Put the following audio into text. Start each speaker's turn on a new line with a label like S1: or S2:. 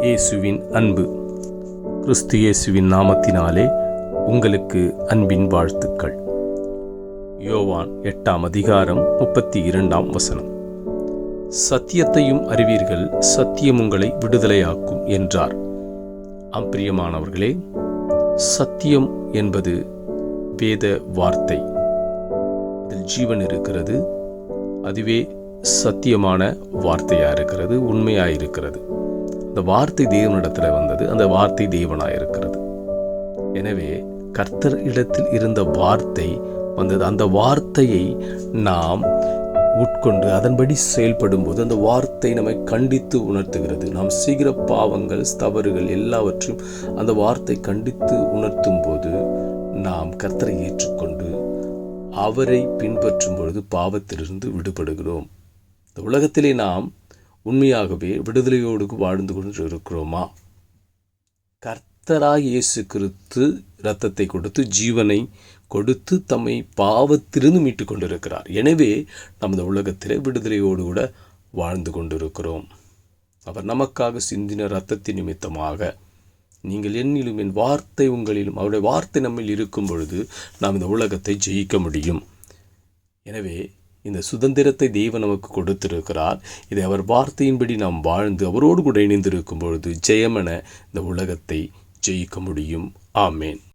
S1: இயேசுவின் அன்பு. கிறிஸ்து இயேசுவின் நாமத்தினாலே உங்களுக்கு அன்பின் வாழ்த்துக்கள். யோவான் 8:32 சத்தியத்தையும் அறிவீர்கள், சத்தியம் உங்களை விடுதலையாக்கும் என்றார். பிரியமானவர்களே, சத்தியம் என்பது வேத வார்த்தை. அதில் ஜீவன் இருக்கிறது. அதுவே சத்தியமான வார்த்தையாக இருக்கிறது, உண்மையாக இருக்கிறது. அந்த வார்த்தை தேவனிடத்தில் வந்தது, அந்த வார்த்தை தேவனாயிருக்கிறது. எனவே கர்த்தர் இடத்தில் இருந்த வார்த்தை வந்தது. அந்த வார்த்தையை நாம் உட்கொண்டு அதன்படி செயல்படும் போது அந்த வார்த்தை நம்மை கண்டித்து உணர்த்துகிறது. நாம் செய்கிற பாவங்கள், தவறுகள் எல்லாவற்றையும் அந்த வார்த்தை கண்டித்து உணர்த்தும் போது நாம் கர்த்தரை ஏற்றுக்கொண்டு அவரை பின்பற்றும் பொழுது பாவத்திலிருந்து விடுபடுகிறோம். இந்த உலகத்திலே நாம் உண்மையாகவே விடுதலையோடு வாழ்ந்து கொண்டு இருக்கிறோமா? கர்த்தராய் இயேசு கிறிஸ்து இரத்தத்தை கொடுத்து, ஜீவனை கொடுத்து தம்மை பாவத்திலிருந்து மீட்டு கொண்டிருக்கிறார். எனவே நமது உலகத்திலே விடுதலையோடு கூட வாழ்ந்து கொண்டிருக்கிறோம். அவர் நமக்காக சிந்தின இரத்தத்தின் நிமித்தமாக நீங்கள் என்னிலும் என் வார்த்தை உங்களிலும், அவருடைய வார்த்தை நம்மில் இருக்கும் பொழுது நாம் இந்த உலகத்தை ஜெயிக்க முடியும். எனவே இந்த சுதந்திரத்தை தேவன் நமக்கு கொடுத்திருக்கிறார். இதை அவர் வார்த்தையின்படி நாம் வாழ்ந்து அவரோடு கூட இணைந்திருக்கும் பொழுது ஜெயமென இந்த உலகத்தை ஜெயிக்க முடியும். ஆமேன்.